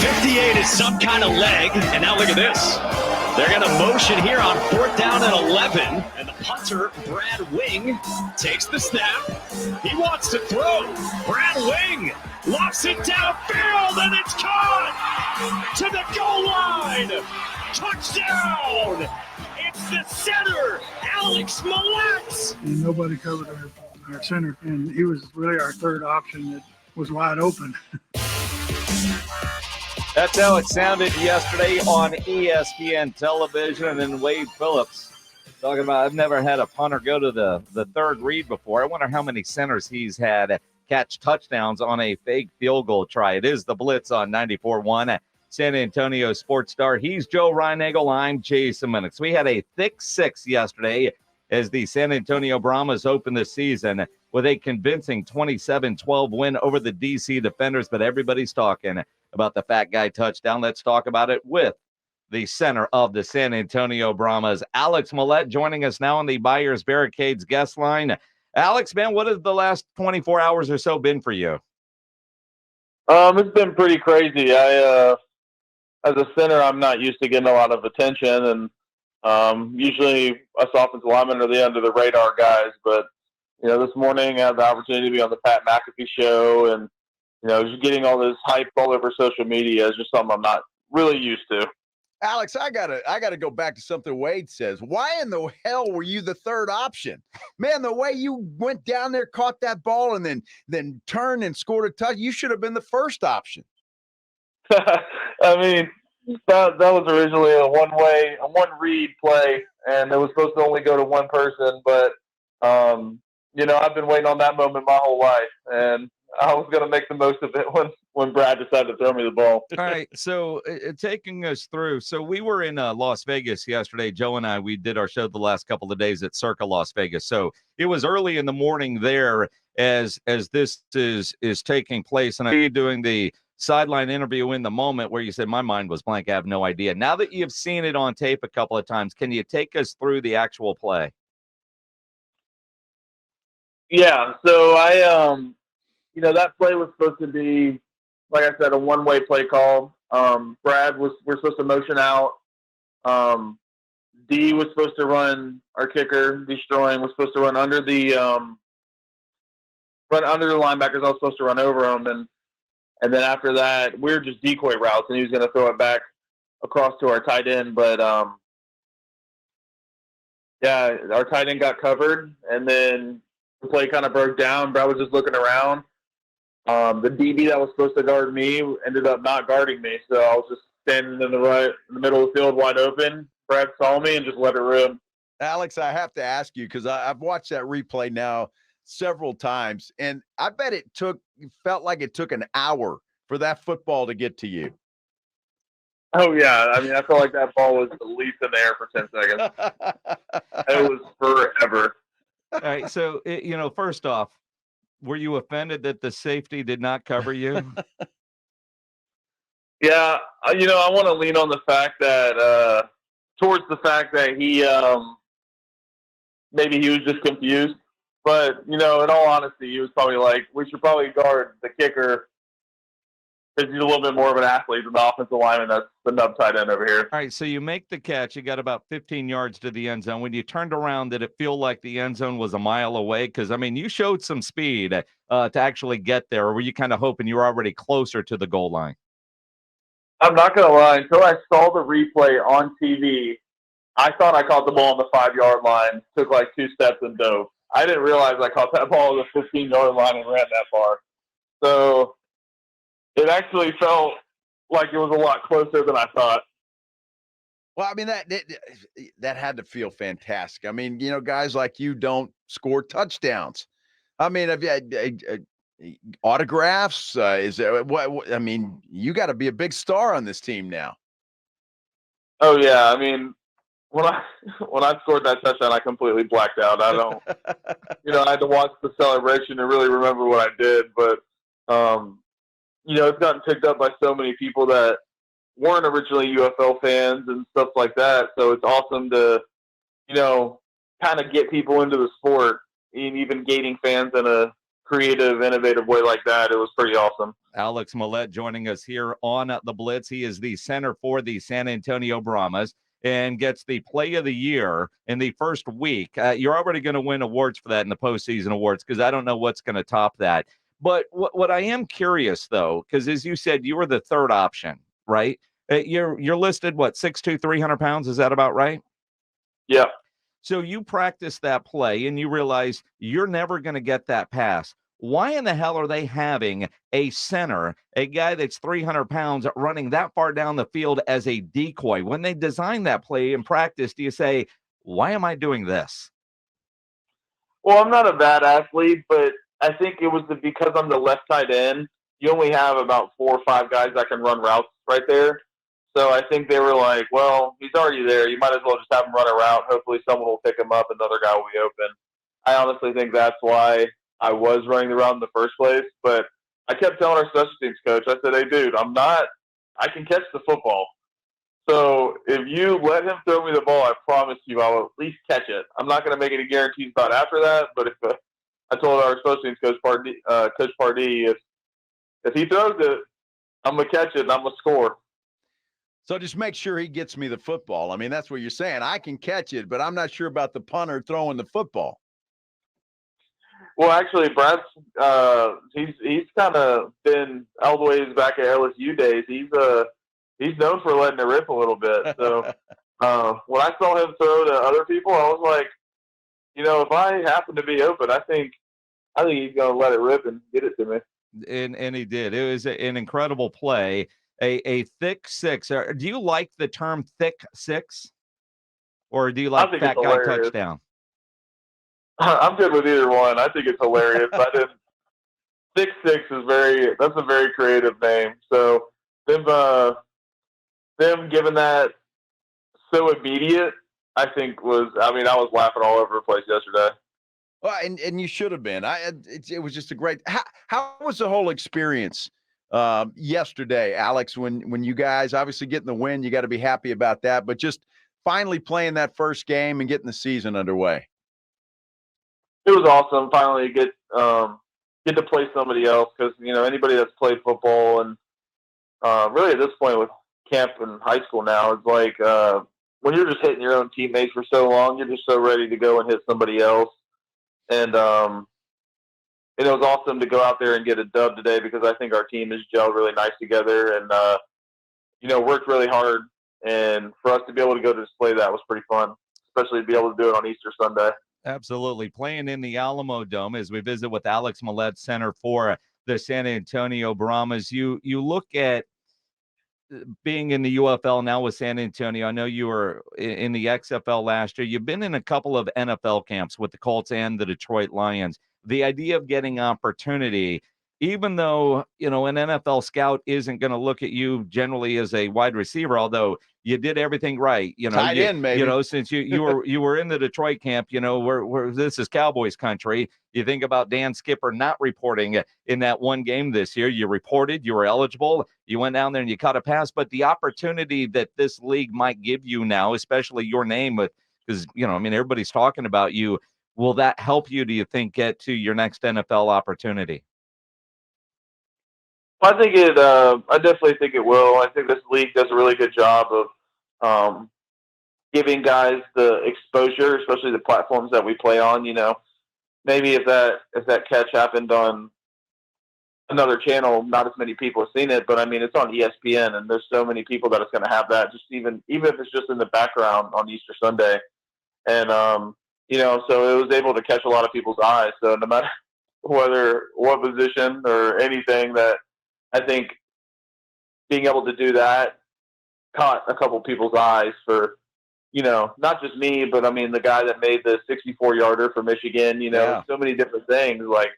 58 is some kind of leg. And now look at this. They're going to motion here on 4th down and 11. And the punter, Brad Wing, takes the snap. He wants to throw. Brad Wing lofts it downfield, and it's caught to the goal line. Touchdown. It's the center, Alex Mollette. And nobody covered our center, and he was really our third option that was wide open. That's how it sounded yesterday on ESPN television. And then Wade Phillips talking about, I've never had a punter go to the third read before. I wonder how many centers he's had catch touchdowns on a fake field goal try. It is the Blitz on 94.1 San Antonio Sports Star. He's Joe Reinagel. I'm Jason Minix. We had a thick 6 yesterday as the San Antonio Brahmas opened the season with a convincing 27-12 win over the DC Defenders. But everybody's talking about the fat guy touchdown. Let's talk about it with the center of the San Antonio Brahmas, Alex Mollette, joining us now on the Buyers Barricades guest line. Alex, man, what has the last 24 hours or so been for you? It's been pretty crazy. As a center, I'm not used to getting a lot of attention, and usually us offensive linemen are the under the radar guys. But this morning I had the opportunity to be on the Pat McAfee show, and just getting all this hype all over social media is just something I'm not really used to. Alex, I gotta go back to something Wade says. Why in the hell were you the third option? Man, the way you went down there, caught that ball, and then turned and scored a touch, you should have been the first option. I mean, that was originally a one read play, and it was supposed to only go to one person. But I've been waiting on that moment my whole life, and I was going to make the most of it when Brad decided to throw me the ball. All right, so taking us through. So we were in Las Vegas yesterday. Joe and I, we did our show the last couple of days at Circa Las Vegas. So it was early in the morning there as this is taking place. And I'm doing the sideline interview in the moment where you said, my mind was blank. I have no idea. Now that you've seen it on tape a couple of times, can you take us through the actual play? Yeah, so that play was supposed to be, like I said, a one-way play call. We're supposed to motion out. D was supposed to run, our kicker, destroying, was supposed to run under the linebackers. I was supposed to run over them, and then after that, we were just decoy routes, and he was going to throw it back across to our tight end. But our tight end got covered, and then the play kind of broke down. Brad was just looking around. The DB that was supposed to guard me ended up not guarding me, so I was just standing in the middle of the field wide open. Brad saw me and just let it rip. Alex, I have to ask you, because I've watched that replay now several times, and I bet it felt like it took an hour for that football to get to you. Oh, yeah. I mean, I felt like that ball was at least in the air for 10 seconds. It was forever. All right, so, first off, were you offended that the safety did not cover you? Yeah, I want to lean on the fact that towards the fact that he maybe he was just confused. But, in all honesty, he was probably like, we should probably guard the kicker because he's a little bit more of an athlete than the offensive lineman that's the nub tight end over here. All right, so you make the catch. You got about 15 yards to the end zone. When you turned around, did it feel like the end zone was a mile away? Because, you showed some speed to actually get there. Or were you kind of hoping you were already closer to the goal line? I'm not going to lie. Until I saw the replay on TV, I thought I caught the ball on the 5-yard line, took like 2 steps and dove. I didn't realize I caught that ball at the 15-yard line and ran that far. So it actually felt like it was a lot closer than I thought. Well, that had to feel fantastic. Guys like you don't score touchdowns. Have you had autographs? Is there what? You got to be a big star on this team now. Oh yeah, when I scored that touchdown, I completely blacked out. I don't, I had to watch the celebration and really remember what I did. But it's gotten picked up by so many people that weren't originally UFL fans and stuff like that. So it's awesome to, kind of get people into the sport, and even gaining fans in a creative, innovative way like that, it was pretty awesome. Alex Mollette joining us here on the Blitz. He is the center for the San Antonio Brahmas and gets the play of the year in the first week. You're already going to win awards for that in the postseason awards because I don't know what's going to top that. But what I am curious, though, because as you said, you were the third option, right? You're listed, what, 6'2", 300 pounds? Is that about right? Yeah. So you practice that play and you realize you're never going to get that pass. Why in the hell are they having a center, a guy that's 300 pounds, running that far down the field as a decoy? When they design that play in practice, do you say, why am I doing this? Well, I'm not a bad athlete, but I think it was because I'm the left tight end. You only have about 4 or 5 guys that can run routes right there. So I think they were like, well, he's already there. You might as well just have him run a route. Hopefully someone will pick him up. Another guy will be open. I honestly think that's why I was running the route in the first place. But I kept telling our special teams coach, I said, hey, dude, I can catch the football. So if you let him throw me the ball, I promise you I will at least catch it. I'm not going to make any guarantees about after that. But I told our special teams coach, Coach Pardee, if he throws it, I'm going to catch it and I'm going to score. So just make sure he gets me the football. I mean, that's what you're saying. I can catch it, but I'm not sure about the punter throwing the football. Well, actually, Brad's he's kind of been all the way back at LSU days. He's known for letting it rip a little bit. So when I saw him throw to other people, I was like, if I happen to be open, I think he's going to let it rip and get it to me. And he did. It was an incredible play. A thick six. Do you like the term thick six? Or do you like fat guy touchdown? I'm good with either one. I think it's hilarious. 6'6" that's a very creative name. So them giving that so immediate, I was laughing all over the place yesterday. Well, and you should have been. It was just a great. How was the whole experience yesterday, Alex? When you guys obviously getting the win, you got to be happy about that. But just finally playing that first game and getting the season underway. It was awesome. Finally get to play somebody else because anybody that's played football and really at this point with camp and high school now, it's like when you're just hitting your own teammates for so long, you're just so ready to go and hit somebody else. And it was awesome to go out there and get a dub today because I think our team has gelled really nice together and worked really hard. And for us to be able to go to display that was pretty fun, especially to be able to do it on Easter Sunday. Absolutely. Playing in the Alamo Dome as we visit with Alex Mollette, center for the San Antonio Brahmas. You look at being in the UFL now with San Antonio. I know you were in the XFL last year. You've been in a couple of NFL camps with the Colts and the Detroit Lions. The idea of getting opportunity, even though, an NFL scout isn't going to look at you generally as a wide receiver, although you did everything right, tight end, maybe. Since you were in the Detroit camp, where this is Cowboys country. You think about Dan Skipper not reporting in that one game this year. You reported, you were eligible, you went down there and you caught a pass. But the opportunity that this league might give you now, especially your name, because everybody's talking about you. Will that help you, do you think, get to your next NFL opportunity? I think I definitely think it will. I think this league does a really good job of giving guys the exposure, especially the platforms that we play on. Maybe if that catch happened on another channel, not as many people have seen it. But it's on ESPN, and there's so many people that it's going to have that. Just even if it's just in the background on Easter Sunday, and so it was able to catch a lot of people's eyes. So no matter what position or anything, that I think being able to do that caught a couple people's eyes for, not just me, but the guy that made the 64-yarder for Michigan, so many different things. Like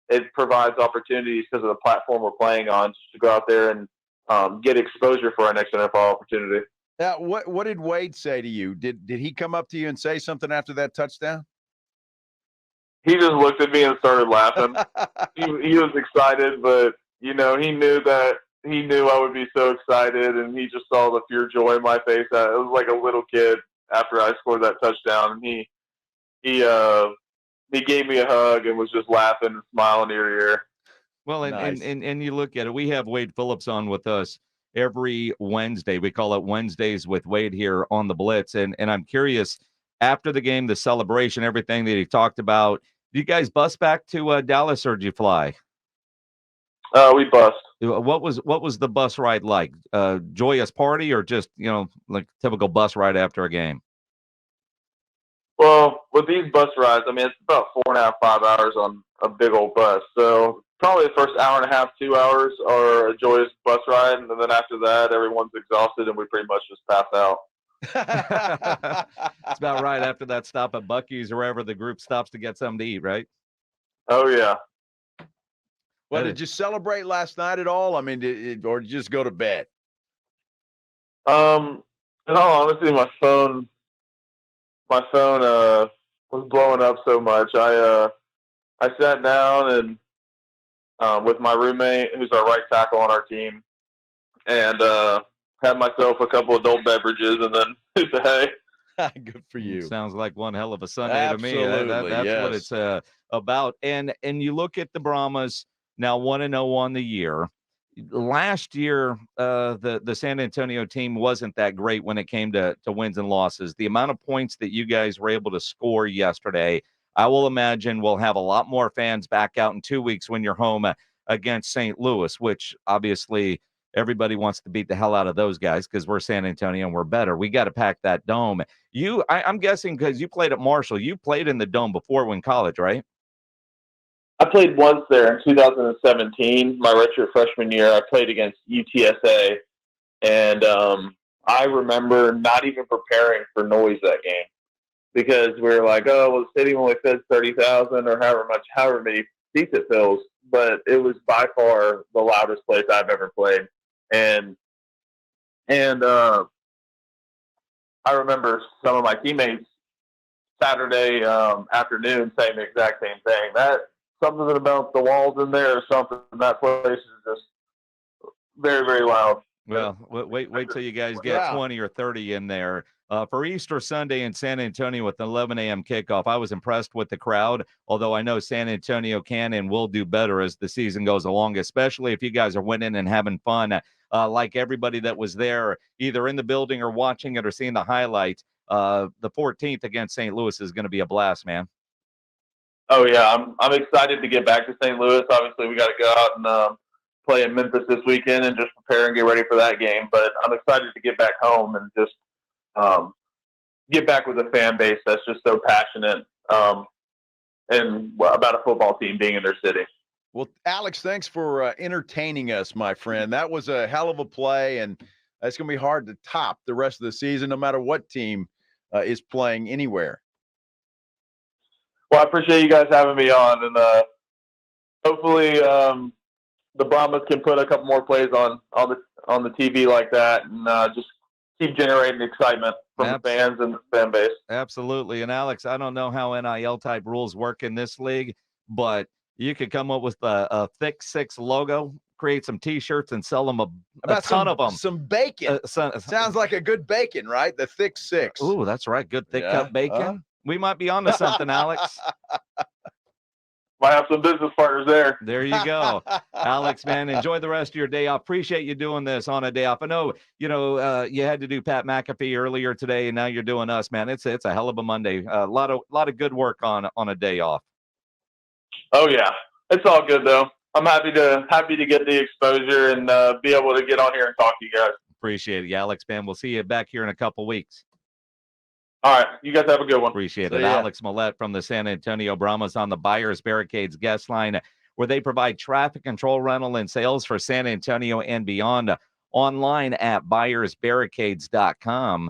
it provides opportunities because of the platform we're playing on just to go out there and get exposure for our next NFL opportunity. Yeah. What did Wade say to you? Did he come up to you and say something after that touchdown? He just looked at me and started laughing. he was excited, but he knew I would be so excited, and he just saw the pure joy in my face. It was like a little kid after I scored that touchdown, and he he gave me a hug and was just laughing and smiling ear to ear. Well, Nice. and you look at it, we have Wade Phillips on with us every Wednesday. We call it Wednesdays with Wade here on the Blitz. And I'm curious, after the game, the celebration, everything that he talked about, do you guys bus back to Dallas or did you fly? We bust. What was the bus ride like? Joyous party or just, like typical bus ride after a game? Well, with these bus rides, I mean, it's about 4.5, 5 hours on a big old bus. So probably the first hour and a half, 2 hours are a joyous bus ride. And then after that, everyone's exhausted and we pretty much just pass out. It's about right after that stop at Buc-ee's or wherever the group stops to get something to eat, right? Oh, yeah. Well, did you celebrate last night at all? I mean, or did you just go to bed? In all honesty, my phone was blowing up so much. I sat down and with my roommate, who's our right tackle on our team, and had myself a couple adult beverages, and then hit the hay. Good for you. Sounds like one hell of a Sunday to me. Absolutely, That's what it's about. And you look at the Brahmas now 1-0 on the year. Last year, the San Antonio team wasn't that great when it came to wins and losses. The amount of points that you guys were able to score yesterday, I will imagine we'll have a lot more fans back out in 2 weeks when you're home against St. Louis, which obviously everybody wants to beat the hell out of those guys because we're San Antonio and we're better. We got to pack that dome. I'm guessing because you played at Marshall, you played in the dome before in college, right? I played once there in 2017, my redshirt freshman year. I played against UTSA, and I remember not even preparing for noise that game because we were like, oh, well, the stadium only fits 30,000 or however many seats it fills. But it was by far the loudest place I've ever played. And I remember some of my teammates Saturday afternoon saying the exact same thing. That something about the walls in there or something. That place is just very, very loud. Well, wait till you guys get 20 or 30 in there. For Easter Sunday in San Antonio with an 11 a.m. kickoff, I was impressed with the crowd, although I know San Antonio can and will do better as the season goes along, especially if you guys are winning and having fun like everybody that was there, either in the building or watching it or seeing the highlight. The 14th against St. Louis is going to be a blast, man. Oh, yeah. I'm excited to get back to St. Louis. Obviously, we got to go out and play in Memphis this weekend and just prepare and get ready for that game. But I'm excited to get back home and just get back with a fan base that's just so passionate and about a football team being in their city. Well, Alex, thanks for entertaining us, my friend. That was a hell of a play, and it's going to be hard to top the rest of the season, no matter what team is playing anywhere. Well, I appreciate you guys having me on, and hopefully the Brahmas can put a couple more plays on the TV like that, and just keep generating excitement from the fans and the fan base. Absolutely. And Alex, I don't know how NIL type rules work in this league, but you could come up with a thick six logo, create some T-shirts, and sell them a ton of them. Some bacon. Sounds like a good bacon, right? The thick six. Ooh, that's right. Good thick cut bacon. We might be on to something, Alex. Might have some business partners there. There you go. Alex, man, enjoy the rest of your day off. Appreciate you doing this on a day off. I know, you had to do Pat McAfee earlier today, and now you're doing us, man. It's a hell of a Monday. A lot of good work on a day off. Oh, yeah. It's all good, though. I'm happy to get the exposure and be able to get on here and talk to you guys. Appreciate it, Alex, man. We'll see you back here in a couple weeks. All right. You guys have a good one. Appreciate it. Alex Mollette from the San Antonio Brahmas on the Buyers Barricades guest line, where they provide traffic control, rental, and sales for San Antonio and beyond. Online at buyersbarricades.com.